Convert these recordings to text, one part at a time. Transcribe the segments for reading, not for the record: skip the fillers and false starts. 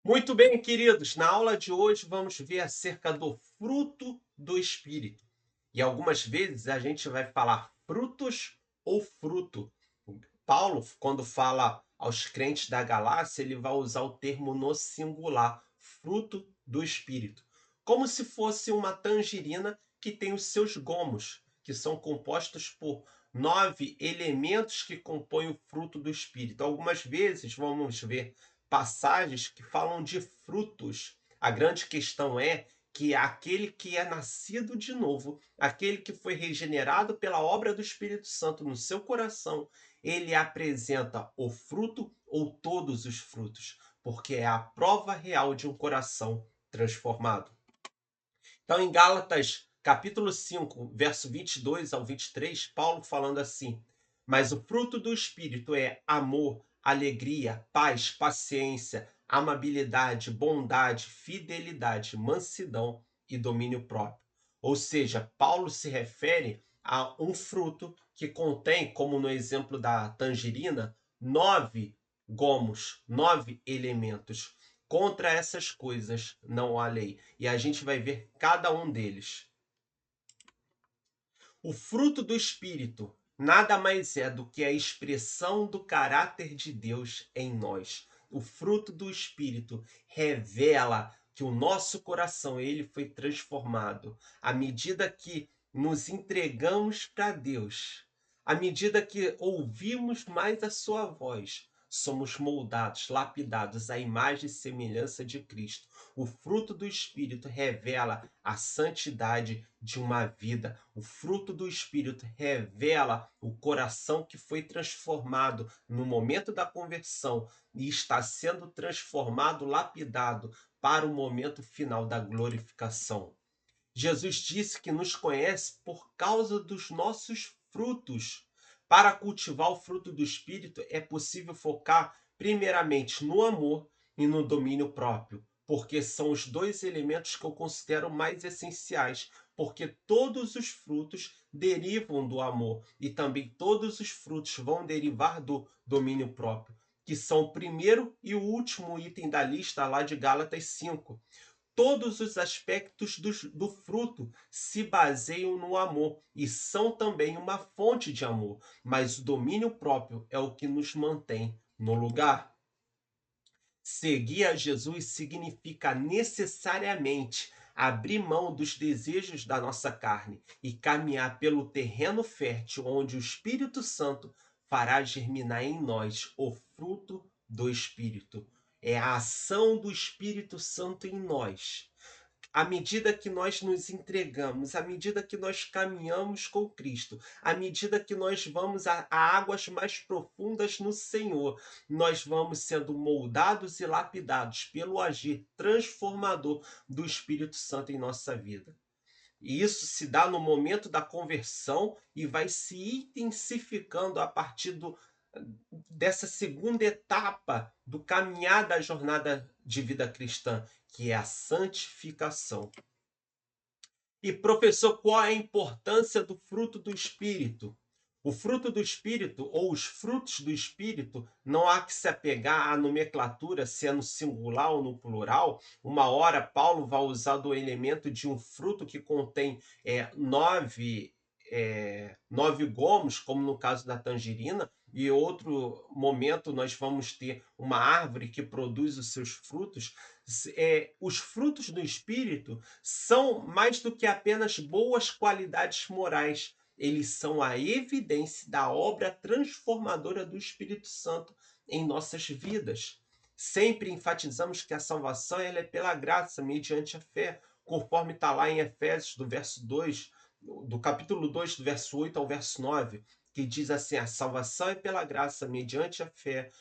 Muito bem, queridos. Na aula de hoje vamos ver acerca do fruto do Espírito. E algumas vezes a gente vai falar frutos ou fruto. Paulo, quando fala aos crentes da Galácia, ele vai usar o termo no singular, fruto do Espírito, como se fosse uma tangerina que tem os seus gomos, que são compostos por 9 elementos que compõem o fruto do Espírito. Algumas vezes vamos ver passagens que falam de frutos. A grande questão é que aquele que é nascido de novo, aquele que foi regenerado pela obra do Espírito Santo no seu coração, ele apresenta o fruto ou todos os frutos, porque é a prova real de um coração transformado. Então, em Gálatas, capítulo 5, verso 22 ao 23, Paulo falando assim: Mas o fruto do Espírito é amor, alegria, paz, paciência, amabilidade, bondade, fidelidade, mansidão e domínio próprio. Ou seja, Paulo se refere a um fruto que contém, como no exemplo da tangerina, 9 gomos, 9 elementos. Contra essas coisas não há lei. E a gente vai ver cada um deles. O fruto do Espírito nada mais é do que a expressão do caráter de Deus em nós. O fruto do Espírito revela que o nosso coração ele foi transformado à medida que nos entregamos para Deus, à medida que ouvimos mais a sua voz. Somos moldados, lapidados à imagem e semelhança de Cristo. O fruto do Espírito revela a santidade de uma vida. O fruto do Espírito revela o coração que foi transformado no momento da conversão e está sendo transformado, lapidado para o momento final da glorificação. Jesus disse que nos conhece por causa dos nossos frutos. Para cultivar o fruto do Espírito, é possível focar primeiramente no amor e no domínio próprio, porque são os dois elementos que eu considero mais essenciais, porque todos os frutos derivam do amor e também todos os frutos vão derivar do domínio próprio, que são o primeiro e o último item da lista lá de Gálatas 5. Todos os aspectos do fruto se baseiam no amor e são também uma fonte de amor, mas o domínio próprio é o que nos mantém no lugar. Seguir a Jesus significa necessariamente abrir mão dos desejos da nossa carne e caminhar pelo terreno fértil onde o Espírito Santo fará germinar em nós o fruto do Espírito. É a ação do Espírito Santo em nós à medida que nós nos entregamos, à medida que nós caminhamos com Cristo, à medida que nós vamos a águas mais profundas no Senhor, nós vamos sendo moldados e lapidados pelo agir transformador do Espírito Santo em nossa vida. E isso se dá no momento da conversão e vai se intensificando a partir dessa segunda etapa do caminhar da jornada de vida cristã, que é a santificação. E, professor, qual é a importância do fruto do Espírito? O fruto do Espírito, ou os frutos do Espírito, não há que se apegar à nomenclatura, se é no singular ou no plural. Uma hora, Paulo vai usar do elemento de um fruto que contém 9 gomos, como no caso da tangerina, e outro momento nós vamos ter uma árvore que produz os seus frutos. Os frutos do Espírito são mais do que apenas boas qualidades morais. Eles são a evidência da obra transformadora do Espírito Santo em nossas vidas. Sempre enfatizamos que a salvação ela é pela graça, mediante a fé, conforme está lá em Efésios, do verso 2, do capítulo 2, do verso 8 ao verso 9, que diz assim: a salvação é pela graça, mediante a fé,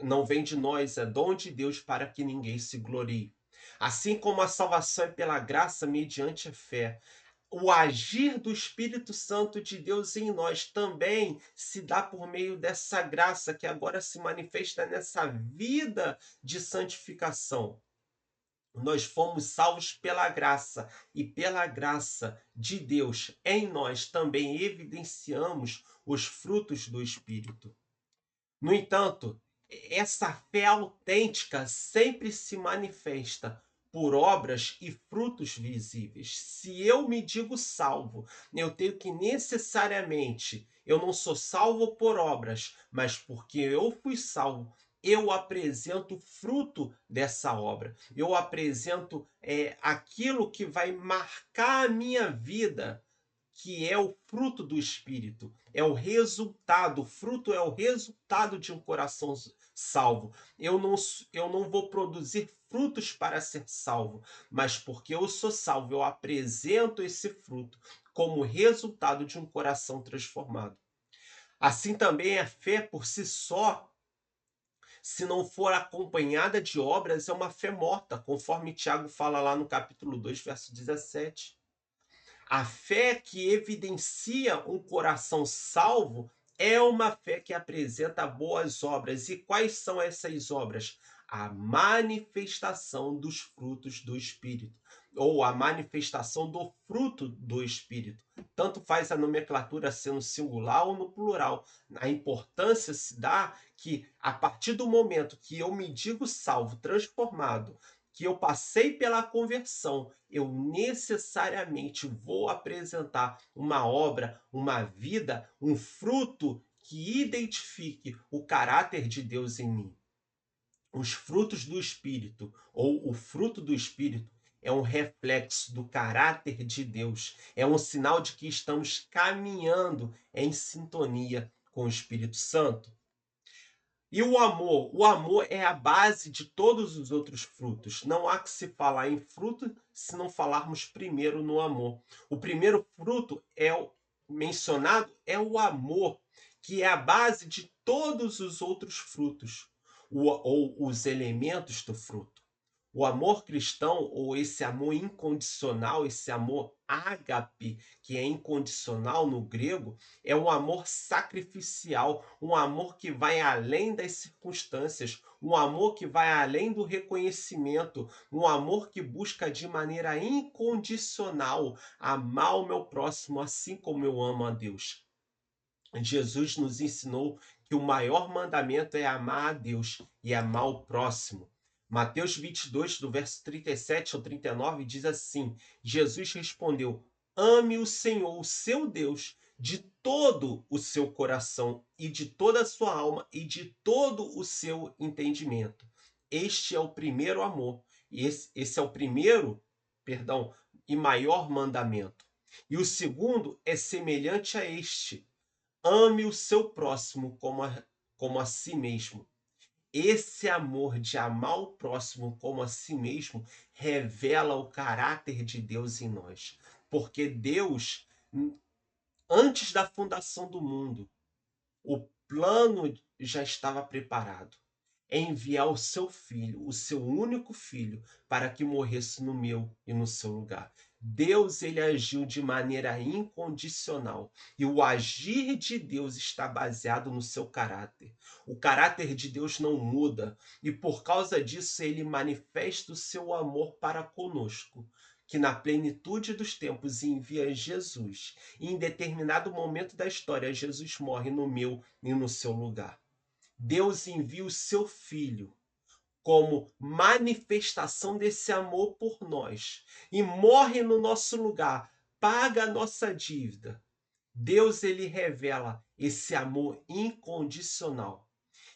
não vem de nós, é dom de Deus para que ninguém se glorie. Assim como a salvação é pela graça mediante a fé, o agir do Espírito Santo de Deus em nós também se dá por meio dessa graça que agora se manifesta nessa vida de santificação. Nós fomos salvos pela graça e pela graça de Deus em nós também evidenciamos os frutos do Espírito. No entanto, essa fé autêntica sempre se manifesta por obras e frutos visíveis. Se eu me digo salvo, eu tenho que necessariamente, eu não sou salvo por obras, mas porque eu fui salvo, eu apresento fruto dessa obra. Eu apresento aquilo que vai marcar a minha vida, que é o fruto do Espírito, é o resultado, o fruto é o resultado de um coração salvo. Eu não vou produzir frutos para ser salvo, mas porque eu sou salvo, eu apresento esse fruto como resultado de um coração transformado. Assim também a fé por si só, se não for acompanhada de obras, é uma fé morta, conforme Tiago fala lá no capítulo 2, verso 17. A fé que evidencia um coração salvo é uma fé que apresenta boas obras. E quais são essas obras? A manifestação dos frutos do Espírito, ou a manifestação do fruto do Espírito. Tanto faz a nomenclatura ser no singular ou no plural. A importância se dá que, a partir do momento que eu me digo salvo, transformado, que eu passei pela conversão, eu necessariamente vou apresentar uma obra, uma vida, um fruto que identifique o caráter de Deus em mim. Os frutos do Espírito, ou o fruto do Espírito, é um reflexo do caráter de Deus, é um sinal de que estamos caminhando em sintonia com o Espírito Santo. E o amor? O amor é a base de todos os outros frutos. Não há que se falar em fruto se não falarmos primeiro no amor. O primeiro fruto mencionado é o amor, que é a base de todos os outros frutos, ou os elementos do fruto. O amor cristão, ou esse amor incondicional, esse amor ágape, que é incondicional no grego, é um amor sacrificial, um amor que vai além das circunstâncias, um amor que vai além do reconhecimento, um amor que busca de maneira incondicional amar o meu próximo assim como eu amo a Deus. Jesus nos ensinou que o maior mandamento é amar a Deus e amar o próximo. Mateus 22, do verso 37 ao 39, diz assim: Jesus respondeu: Ame o Senhor, o seu Deus, de todo o seu coração e de toda a sua alma e de todo o seu entendimento. Este é o primeiro amor. Esse é o primeiro, perdão, e maior mandamento. E o segundo é semelhante a este: ame o seu próximo como a si mesmo. Esse amor de amar o próximo como a si mesmo revela o caráter de Deus em nós. Porque Deus, antes da fundação do mundo, o plano já estava preparado. É enviar o seu filho, o seu único filho, para que morresse no meu e no seu lugar. Deus, ele agiu de maneira incondicional, e o agir de Deus está baseado no seu caráter. O caráter de Deus não muda, e por causa disso ele manifesta o seu amor para conosco, que na plenitude dos tempos envia Jesus. E em determinado momento da história, Jesus morre no meu e no seu lugar. Deus envia o seu Filho como manifestação desse amor por nós e morre no nosso lugar, paga a nossa dívida. Deus, ele revela esse amor incondicional.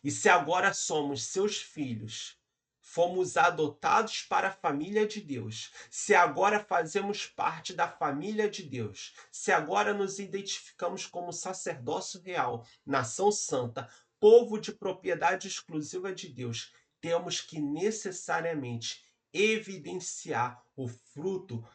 E se agora somos seus filhos, fomos adotados para a família de Deus, se agora fazemos parte da família de Deus, se agora nos identificamos como sacerdócio real, nação santa, povo de propriedade exclusiva de Deus, temos que necessariamente evidenciar o fruto,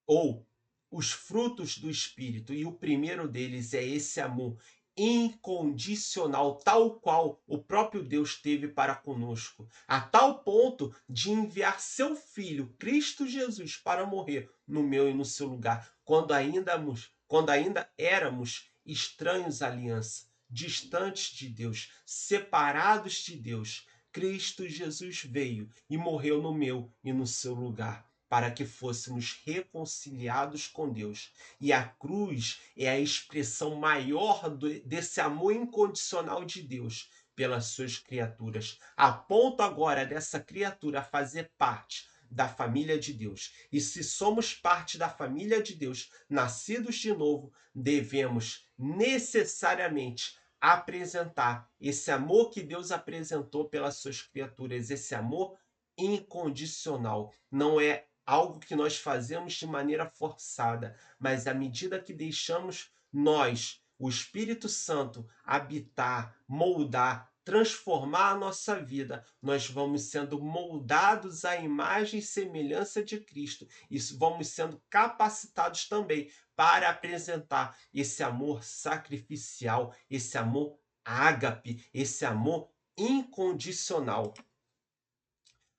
ou os frutos do Espírito, e o primeiro deles é esse amor incondicional, tal qual o próprio Deus teve para conosco, a tal ponto de enviar seu Filho, Cristo Jesus, para morrer no meu e no seu lugar, quando ainda éramos estranhos à aliança, distantes de Deus, separados de Deus. Cristo Jesus veio e morreu no meu e no seu lugar, para que fôssemos reconciliados com Deus. E a cruz é a expressão maior desse amor incondicional de Deus, pelas suas criaturas, a ponto agora dessa criatura fazer parte da família de Deus. E se somos parte da família de Deus, nascidos de novo, devemos necessariamente apresentar esse amor que Deus apresentou pelas suas criaturas, esse amor incondicional. Não é algo que nós fazemos de maneira forçada, mas à medida que deixamos nós, o Espírito Santo, habitar, moldar, transformar a nossa vida, nós vamos sendo moldados à imagem e semelhança de Cristo. Isso vamos sendo capacitados também para apresentar esse amor sacrificial, esse amor ágape, esse amor incondicional.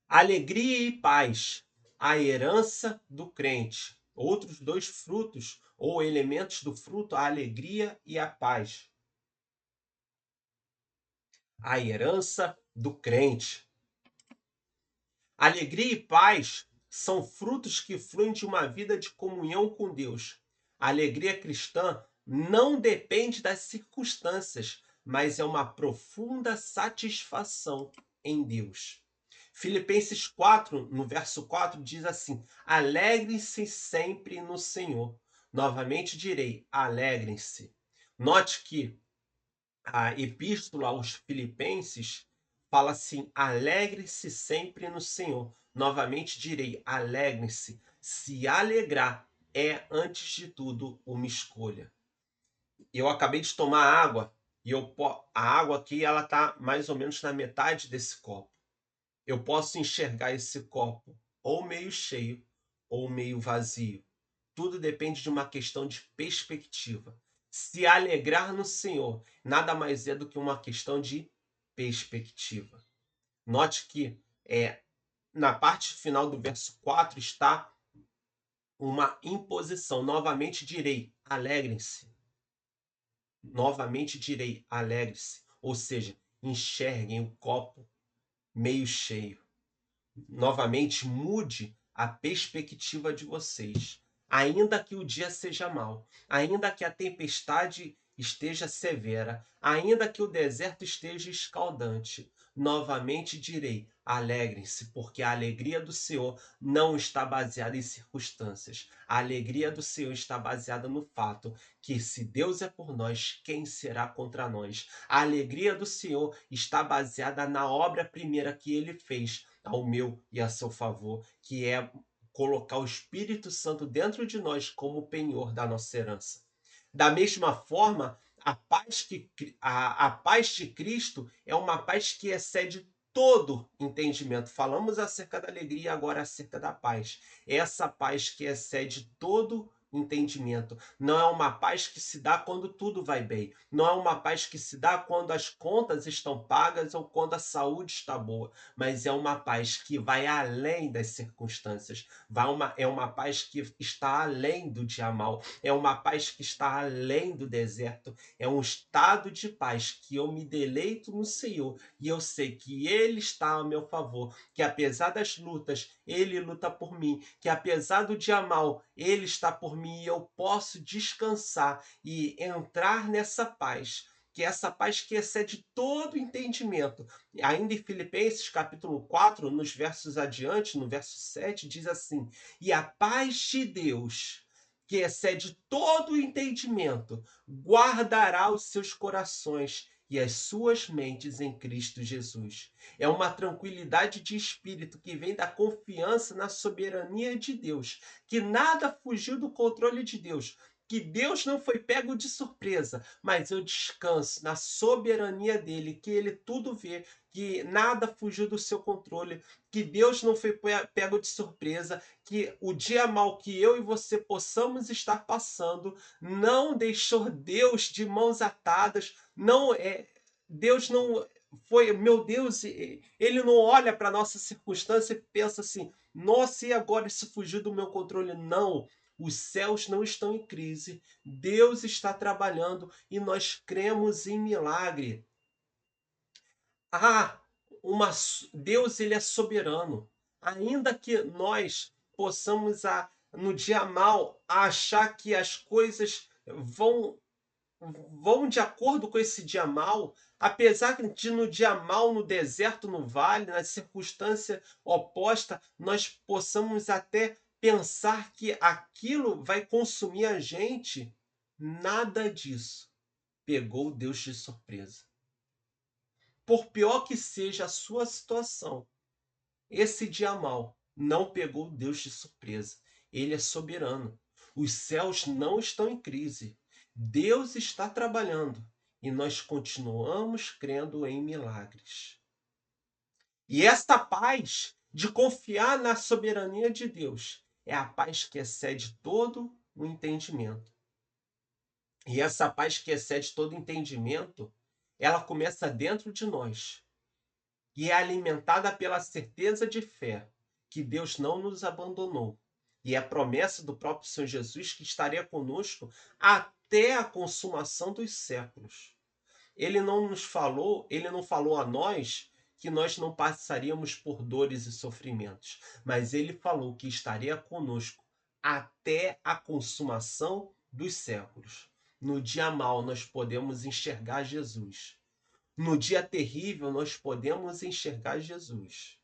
Alegria e paz, a herança do crente. Outros dois frutos ou elementos do fruto, a alegria e a paz. A herança do crente. Alegria e paz são frutos que fluem de uma vida de comunhão com Deus. A alegria cristã não depende das circunstâncias, mas é uma profunda satisfação em Deus. Filipenses 4, no verso 4, diz assim: alegrem-se sempre no Senhor. Novamente direi, alegrem-se. Note que a epístola aos Filipenses fala assim: alegre-se sempre no Senhor. Novamente direi, alegrem-se. Se alegrar é, antes de tudo, uma escolha. Eu acabei de tomar água e a água aqui ela está mais ou menos na metade desse copo. Eu posso enxergar esse copo ou meio cheio ou meio vazio. Tudo depende de uma questão de perspectiva. Se alegrar no Senhor nada mais é do que uma questão de perspectiva. Note que na parte final do verso 4 está uma imposição. Novamente direi, alegrem-se. Novamente direi, alegre-se. Ou seja, enxerguem o copo meio cheio. Novamente, mude a perspectiva de vocês. Ainda que o dia seja mau, ainda que a tempestade esteja severa, ainda que o deserto esteja escaldante, novamente direi: alegrem-se, porque a alegria do Senhor não está baseada em circunstâncias. A alegria do Senhor está baseada no fato que, se Deus é por nós, quem será contra nós? A alegria do Senhor está baseada na obra primeira que ele fez ao meu e a seu favor, que é colocar o Espírito Santo dentro de nós como penhor da nossa herança. Da mesma forma, a paz de Cristo é uma paz que excede todo entendimento. Falamos acerca da alegria, agora acerca da paz. Essa paz que excede todo entendimento. Não é uma paz que se dá quando tudo vai bem. Não é uma paz que se dá quando as contas estão pagas ou quando a saúde está boa. Mas é uma paz que vai além das circunstâncias. É uma paz que está além do dia mal. É uma paz que está além do deserto. É um estado de paz que eu me deleito no Senhor e eu sei que Ele está a meu favor, que apesar das lutas, Ele luta por mim, que apesar do dia mal, Ele está por mim e eu posso descansar e entrar nessa paz, que é essa paz que excede todo entendimento. Ainda em Filipenses capítulo 4, nos versos adiante, no verso 7, diz assim: e a paz de Deus, que excede todo o entendimento, guardará os seus corações e as suas mentes em Cristo Jesus. É uma tranquilidade de espírito que vem da confiança na soberania de Deus, que nada fugiu do controle de Deus, que Deus não foi pego de surpresa, mas eu descanso na soberania dele, que ele tudo vê, que nada fugiu do seu controle, que Deus não foi pego de surpresa, que o dia mal que eu e você possamos estar passando não deixou Deus de mãos atadas, não é Deus não foi, meu Deus, ele não olha para a nossa circunstância e pensa assim: nossa, e agora isso fugiu do meu controle? Não. Os céus não estão em crise. Deus está trabalhando e nós cremos em milagre. Ah, Deus ele é soberano. Ainda que nós possamos no dia mal achar que as coisas vão de acordo com esse dia mal, Apesar de no dia mal, no deserto, no vale, na circunstância oposta, nós possamos até pensar que aquilo vai consumir a gente, nada disso pegou Deus de surpresa. Por pior que seja a sua situação, esse dia mal não pegou Deus de surpresa. Ele é soberano. Os céus não estão em crise. Deus está trabalhando e nós continuamos crendo em milagres. E esta paz de confiar na soberania de Deus é a paz que excede todo o entendimento. E essa paz que excede todo entendimento, ela começa dentro de nós e é alimentada pela certeza de fé que Deus não nos abandonou. E é a promessa do próprio Senhor Jesus que estaria conosco até a consumação dos séculos. Ele não falou a nós que nós não passaríamos por dores e sofrimentos, mas ele falou que estaria conosco até a consumação dos séculos. No dia mau nós podemos enxergar Jesus. No dia terrível nós podemos enxergar Jesus.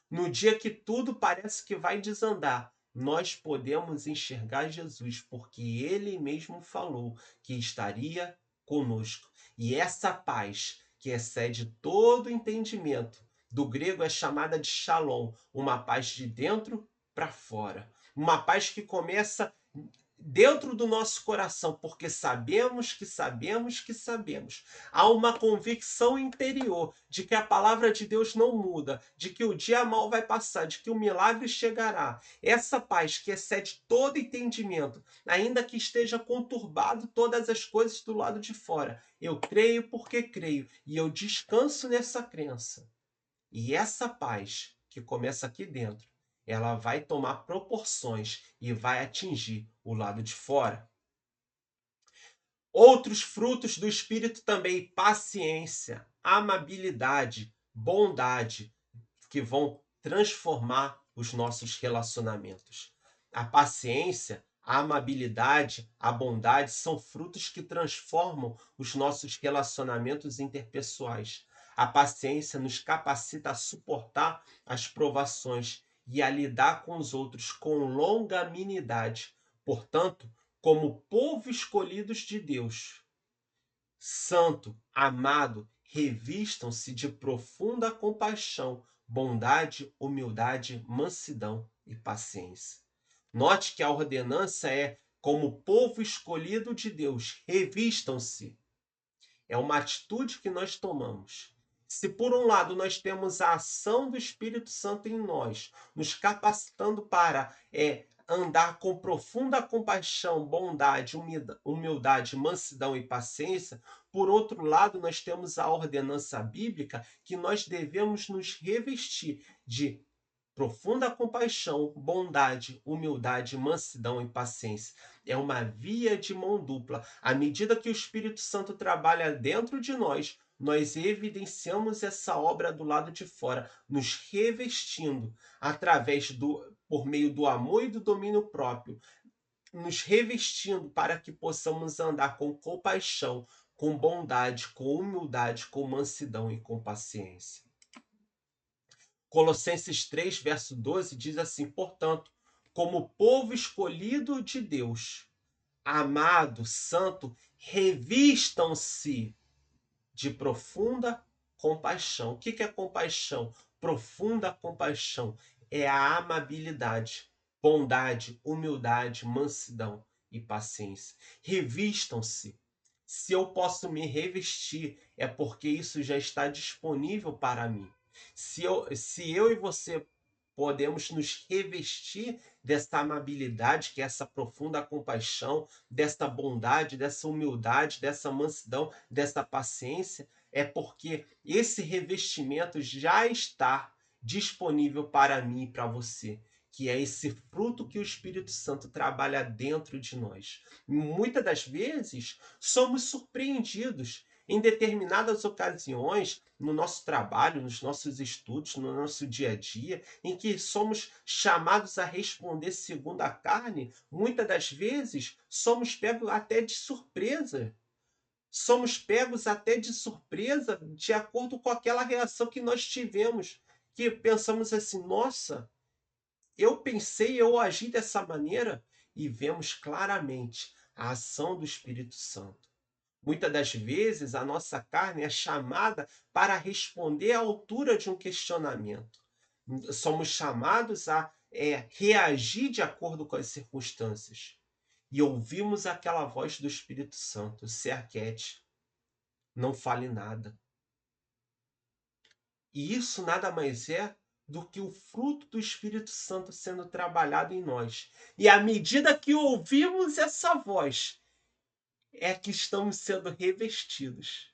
No dia que tudo parece que vai desandar, nós podemos enxergar Jesus, porque ele mesmo falou que estaria conosco. E essa paz que excede todo entendimento, do grego é chamada de shalom, uma paz de dentro para fora. Uma paz que começa dentro do nosso coração, porque sabemos que sabemos que sabemos. Há uma convicção interior de que a palavra de Deus não muda, de que o dia mal vai passar, de que o milagre chegará. Essa paz que excede todo entendimento, ainda que esteja conturbado todas as coisas do lado de fora. Eu creio porque creio e eu descanso nessa crença. E essa paz que começa aqui dentro, ela vai tomar proporções e vai atingir o lado de fora. Outros frutos do Espírito também: paciência, amabilidade, bondade, que vão transformar os nossos relacionamentos. A paciência, a amabilidade, a bondade são frutos que transformam os nossos relacionamentos interpessoais. A paciência nos capacita a suportar as provações e a lidar com os outros com longanimidade. Portanto, como povo escolhidos de Deus, santo, amado, revistam-se de profunda compaixão, bondade, humildade, mansidão e paciência. Note que a ordenança é: como povo escolhido de Deus, revistam-se. É uma atitude que nós tomamos. Se por um lado nós temos a ação do Espírito Santo em nós, nos capacitando para andar com profunda compaixão, bondade, humildade, mansidão e paciência, por outro lado nós temos a ordenança bíblica que nós devemos nos revestir de profunda compaixão, bondade, humildade, mansidão e paciência. É uma via de mão dupla. À medida que o Espírito Santo trabalha dentro de nós, nós evidenciamos essa obra do lado de fora, nos revestindo por meio do amor e do domínio próprio, nos revestindo para que possamos andar com compaixão, com bondade, com humildade, com mansidão e com paciência. Colossenses 3, verso 12 diz assim: portanto, como povo escolhido de Deus, amado, santo, revistam-se de profunda compaixão. O que é compaixão? Profunda compaixão é a amabilidade, bondade, humildade, mansidão e paciência. Revistam-se. Se eu posso me revestir, é porque isso já está disponível para mim. Se eu e você podemos nos revestir dessa amabilidade, que é essa profunda compaixão, dessa bondade, dessa humildade, dessa mansidão, dessa paciência, é porque esse revestimento já está disponível para mim e para você, que é esse fruto que o Espírito Santo trabalha dentro de nós. Muitas das vezes somos surpreendidos em determinadas ocasiões, no nosso trabalho, nos nossos estudos, no nosso dia a dia, em que somos chamados a responder segundo a carne, muitas das vezes somos pegos até de surpresa. Somos pegos até de surpresa de acordo com aquela reação que nós tivemos, que pensamos assim: "Nossa, eu pensei, eu agi dessa maneira", e vemos claramente a ação do Espírito Santo. Muitas das vezes, a nossa carne é chamada para responder à altura de um questionamento. Somos chamados a reagir de acordo com as circunstâncias. E ouvimos aquela voz do Espírito Santo: se aquiete, não fale nada. E isso nada mais é do que o fruto do Espírito Santo sendo trabalhado em nós. E à medida que ouvimos essa voz, é que estamos sendo revestidos.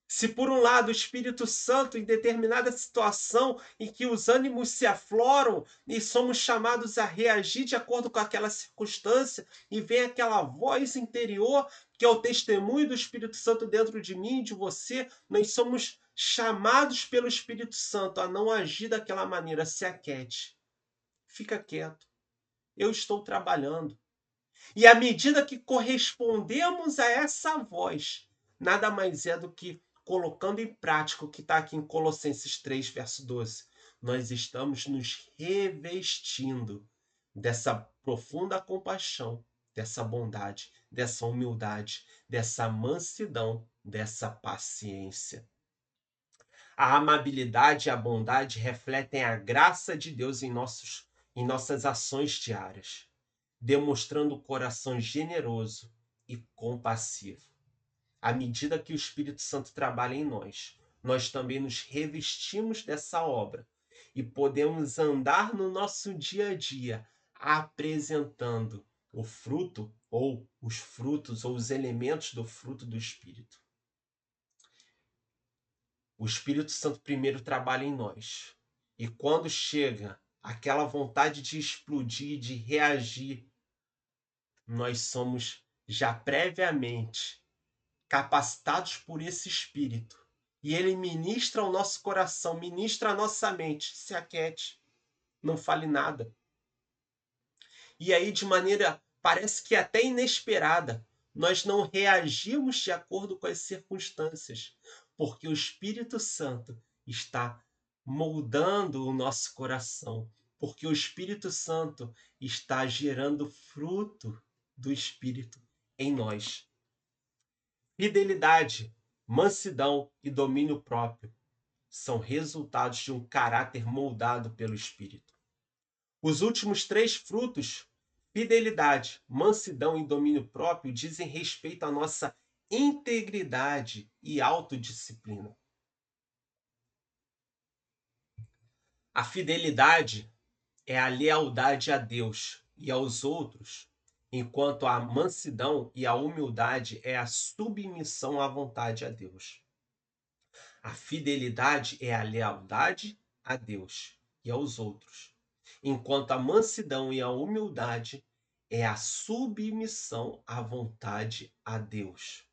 Se por um lado o Espírito Santo, em determinada situação em que os ânimos se afloram e somos chamados a reagir de acordo com aquela circunstância, e vem aquela voz interior, que é o testemunho do Espírito Santo dentro de mim e de você, nós somos chamados pelo Espírito Santo a não agir daquela maneira. Se aquiete, fica quieto, eu estou trabalhando. E à medida que correspondemos a essa voz, nada mais é do que colocando em prática o que está aqui em Colossenses 3, verso 12. Nós estamos nos revestindo dessa profunda compaixão, dessa bondade, dessa humildade, dessa mansidão, dessa paciência. A amabilidade e a bondade refletem a graça de Deus em nossas ações diárias, demonstrando o coração generoso e compassivo. À medida que o Espírito Santo trabalha em nós, nós também nos revestimos dessa obra e podemos andar no nosso dia a dia apresentando o fruto ou os frutos ou os elementos do fruto do Espírito. O Espírito Santo primeiro trabalha em nós. E quando chega aquela vontade de explodir, de reagir, nós somos já previamente capacitados por esse Espírito. E ele ministra ao nosso coração, ministra a nossa mente. Se aquiete, não fale nada. E aí, de maneira, parece que até inesperada, nós não reagimos de acordo com as circunstâncias, porque o Espírito Santo está moldando o nosso coração, porque o Espírito Santo está gerando fruto do Espírito em nós. Fidelidade, mansidão e domínio próprio são resultados de um caráter moldado pelo Espírito. Os últimos três frutos, fidelidade, mansidão e domínio próprio, dizem respeito à nossa integridade e autodisciplina. A fidelidade é a lealdade a Deus e aos outros, enquanto a mansidão e a humildade é a submissão à vontade a Deus. A fidelidade é a lealdade a Deus e aos outros, enquanto a mansidão e a humildade é a submissão à vontade a Deus.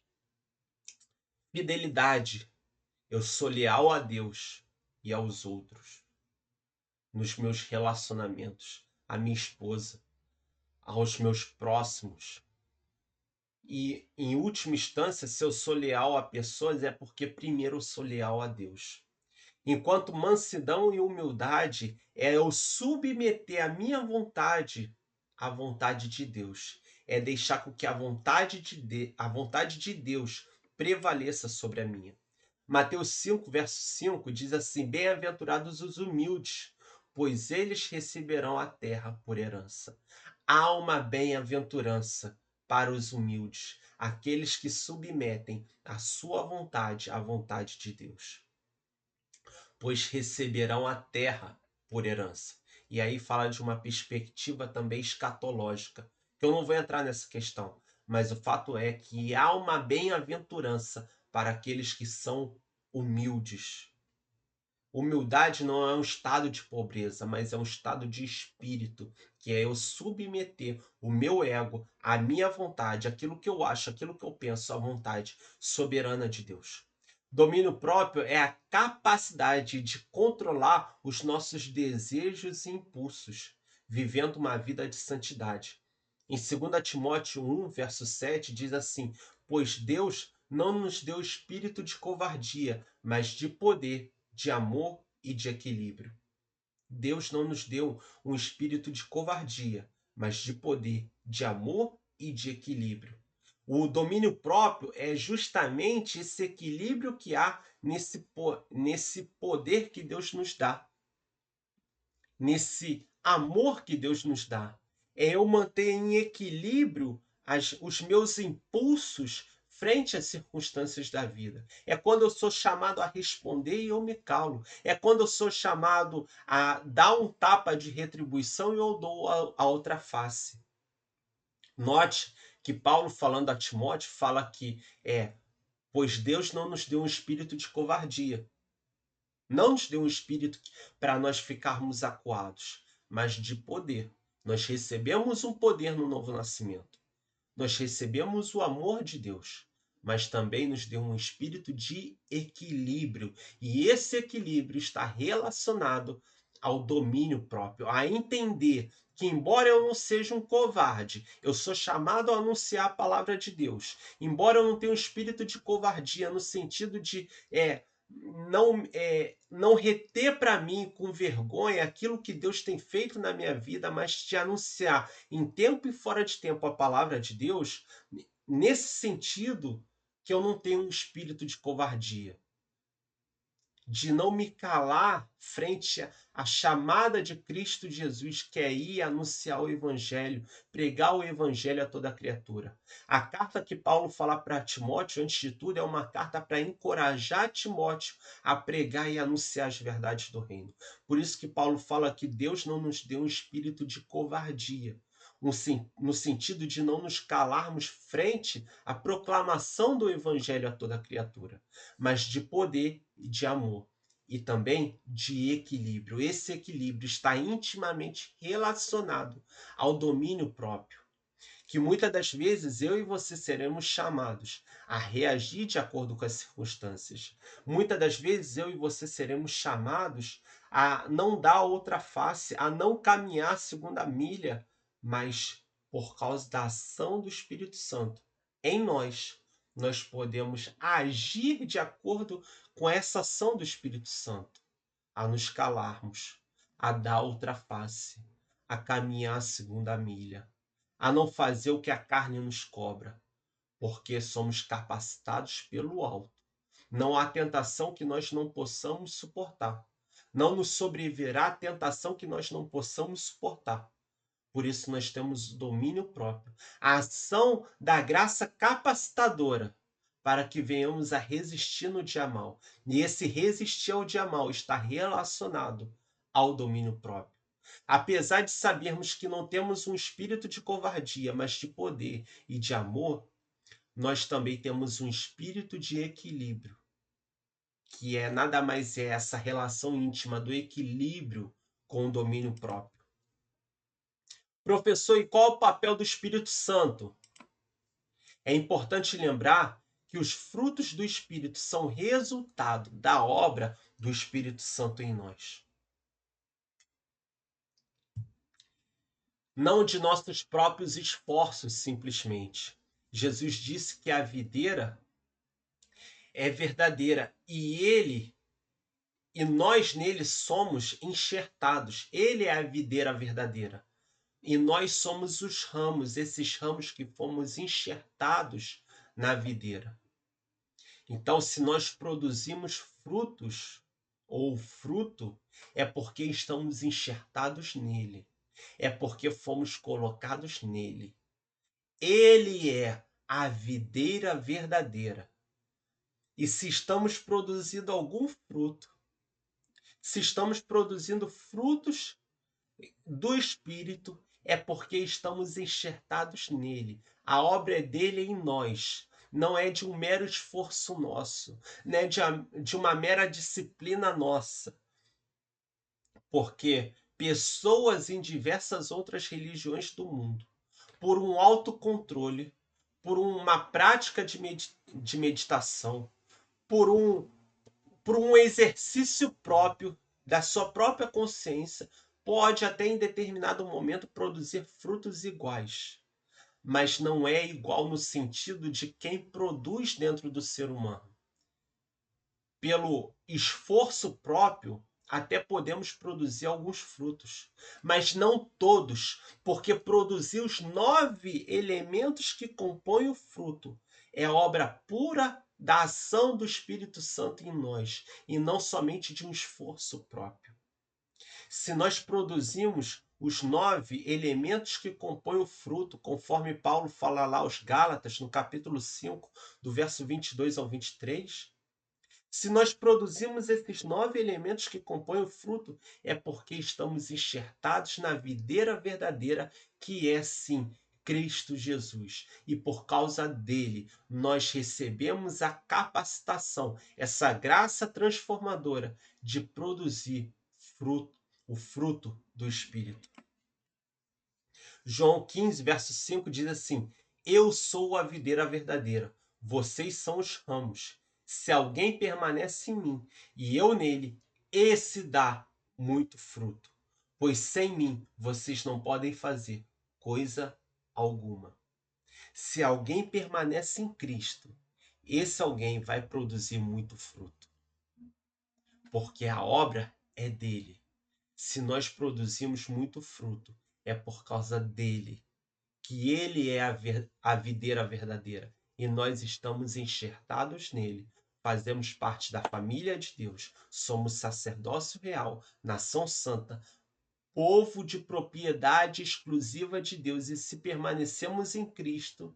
Fidelidade, eu sou leal a Deus e aos outros, nos meus relacionamentos, à minha esposa, aos meus próximos. E, em última instância, se eu sou leal a pessoas, é porque primeiro eu sou leal a Deus. Enquanto mansidão e humildade é eu submeter a minha vontade à vontade de Deus. É deixar com que a vontade de Deus prevaleça sobre a minha. Mateus 5, verso 5 diz assim: bem-aventurados os humildes, pois eles receberão a terra por herança. Há uma bem-aventurança para os humildes, aqueles que submetem a sua vontade à vontade de Deus, pois receberão a terra por herança. E aí fala de uma perspectiva também escatológica, que eu não vou entrar nessa questão, mas o fato é que há uma bem-aventurança para aqueles que são humildes. Humildade não é um estado de pobreza, mas é um estado de espírito, que é eu submeter o meu ego, a minha vontade, aquilo que eu acho, aquilo que eu penso, à vontade soberana de Deus. Domínio próprio é a capacidade de controlar os nossos desejos e impulsos, vivendo uma vida de santidade. Em 2 Timóteo 1, verso 7, diz assim: Pois Deus não nos deu espírito de covardia, mas de poder, de amor e de equilíbrio. Deus não nos deu um espírito de covardia, mas de poder, de amor e de equilíbrio. O domínio próprio é justamente esse equilíbrio que há nesse poder que Deus nos dá, nesse amor que Deus nos dá. É eu manter em equilíbrio os meus impulsos frente às circunstâncias da vida. É quando eu sou chamado a responder e eu me calo. É quando eu sou chamado a dar um tapa de retribuição e eu dou a outra face. Note que Paulo, falando a Timóteo, fala que pois Deus não nos deu um espírito de covardia. Não nos deu um espírito para nós ficarmos acuados, mas de poder. Nós recebemos um poder no novo nascimento. Nós recebemos o amor de Deus, mas também nos deu um espírito de equilíbrio. E esse equilíbrio está relacionado ao domínio próprio, a entender que, embora eu não seja um covarde, eu sou chamado a anunciar a palavra de Deus. Embora eu não tenha um espírito de covardia no sentido de não reter para mim com vergonha aquilo que Deus tem feito na minha vida, mas de anunciar em tempo e fora de tempo a palavra de Deus, nesse sentido que eu não tenho um espírito de covardia, de não me calar frente à chamada de Cristo Jesus, que é ir anunciar o Evangelho, pregar o Evangelho a toda criatura. A carta que Paulo fala para Timóteo, antes de tudo, é uma carta para encorajar Timóteo a pregar e anunciar as verdades do reino. Por isso que Paulo fala que Deus não nos deu um espírito de covardia, no sentido de não nos calarmos frente à proclamação do Evangelho a toda criatura, mas de poder e de amor, e também de equilíbrio. Esse equilíbrio está intimamente relacionado ao domínio próprio, que muitas das vezes eu e você seremos chamados a reagir de acordo com as circunstâncias. Muitas das vezes eu e você seremos chamados a não dar outra face, a não caminhar a segunda milha, mas por causa da ação do Espírito Santo em nós, nós podemos agir de acordo com essa ação do Espírito Santo, a nos calarmos, a dar outra face, a caminhar a segunda milha, a não fazer o que a carne nos cobra, porque somos capacitados pelo alto. Não há tentação que nós não possamos suportar. Não nos sobrevirá tentação que nós não possamos suportar. Por isso nós temos domínio próprio, a ação da graça capacitadora para que venhamos a resistir no dia mal. E esse resistir ao dia mal está relacionado ao domínio próprio. Apesar de sabermos que não temos um espírito de covardia, mas de poder e de amor, nós também temos um espírito de equilíbrio, que nada mais é essa relação íntima do equilíbrio com o domínio próprio. Professor, e qual é o papel do Espírito Santo? É importante lembrar que os frutos do Espírito são resultado da obra do Espírito Santo em nós. Não de nossos próprios esforços, simplesmente. Jesus disse que a videira é verdadeira e nós nele somos enxertados. Ele é a videira verdadeira. E nós somos os ramos, esses ramos que fomos enxertados na videira. Então, se nós produzimos frutos ou fruto, é porque estamos enxertados nele. É porque fomos colocados nele. Ele é a videira verdadeira. E se estamos produzindo algum fruto, se estamos produzindo frutos do Espírito, é porque estamos enxertados nele. A obra é dele em nós. Não é de um mero esforço nosso, não é de uma mera disciplina nossa. Porque pessoas em diversas outras religiões do mundo, por um autocontrole, por uma prática de meditação, por um exercício próprio da sua própria consciência, pode até em determinado momento produzir frutos iguais. mas não é igual no sentido de quem produz dentro do ser humano. Pelo esforço próprio, até podemos produzir alguns frutos, mas não todos, porque produzir os 9 elementos que compõem o fruto é obra pura da ação do Espírito Santo em nós, e não somente de um esforço próprio. Se nós produzimos os 9 elementos que compõem o fruto, conforme Paulo fala lá aos Gálatas, no capítulo 5, do verso 22 ao 23, se nós produzimos esses 9 elementos que compõem o fruto, é porque estamos enxertados na videira verdadeira, que é, sim, Cristo Jesus. E por causa dele, nós recebemos a capacitação, essa graça transformadora de produzir fruto, o fruto do Espírito. João 15, verso 5 diz assim: Eu sou a videira verdadeira, vocês são os ramos. Se alguém permanece em mim e eu nele, esse dá muito fruto, pois sem mim vocês não podem fazer coisa alguma. Se alguém permanece em Cristo, esse alguém vai produzir muito fruto, porque a obra é dele. Se nós produzimos muito fruto, é por causa dele, que ele é a videira verdadeira e nós estamos enxertados nele. Fazemos parte da família de Deus, somos sacerdócio real, nação santa, povo de propriedade exclusiva de Deus, e se permanecemos em Cristo,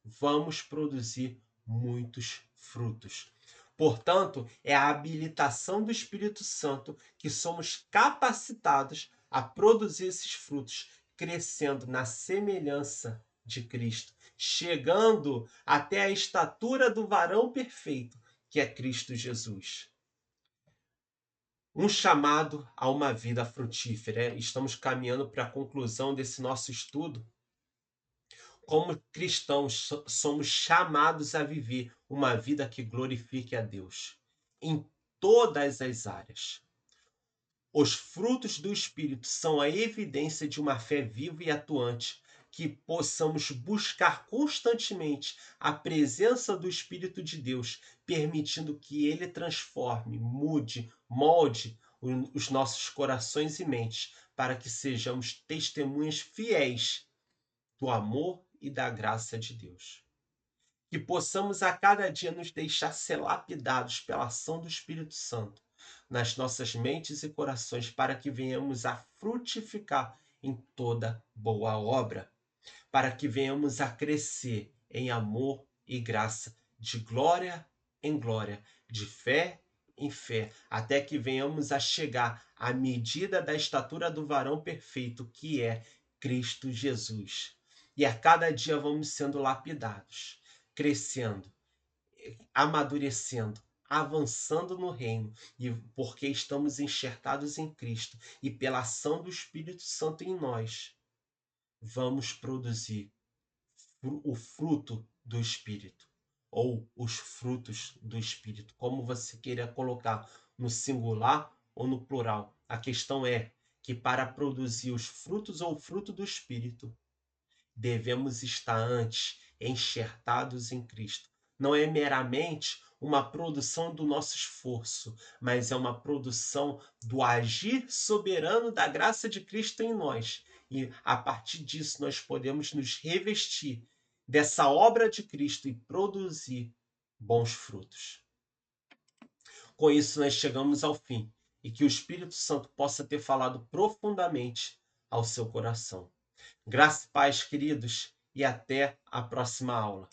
vamos produzir muitos frutos. Portanto, é a habilitação do Espírito Santo que somos capacitados a produzir esses frutos, crescendo na semelhança de Cristo, chegando até a estatura do varão perfeito, que é Cristo Jesus. Um chamado a uma vida frutífera. Estamos caminhando para a conclusão desse nosso estudo. Como cristãos, somos chamados a viver uma vida que glorifique a Deus em todas as áreas. Os frutos do Espírito são a evidência de uma fé viva e atuante, que possamos buscar constantemente a presença do Espírito de Deus, permitindo que ele transforme, mude, molde os nossos corações e mentes, para que sejamos testemunhas fiéis do amor e da graça de Deus. Que possamos a cada dia nos deixar ser lapidados pela ação do Espírito Santo nas nossas mentes e corações, para que venhamos a frutificar em toda boa obra, para que venhamos a crescer em amor e graça, de glória em glória, de fé em fé, até que venhamos a chegar à medida da estatura do varão perfeito, que é Cristo Jesus. E a cada dia vamos sendo lapidados, crescendo, amadurecendo, avançando no reino, e porque estamos enxertados em Cristo e pela ação do Espírito Santo em nós, vamos produzir o fruto do Espírito, ou os frutos do Espírito, como você queira colocar, no singular ou no plural. A questão é que para produzir os frutos ou o fruto do Espírito, devemos estar antes enxertados em Cristo. Não é meramente uma produção do nosso esforço, mas é uma produção do agir soberano da graça de Cristo em nós. E a partir disso nós podemos nos revestir dessa obra de Cristo e produzir bons frutos. Com isso nós chegamos ao fim, e que o Espírito Santo possa ter falado profundamente ao seu coração. Graça e paz, queridos, e até a próxima aula.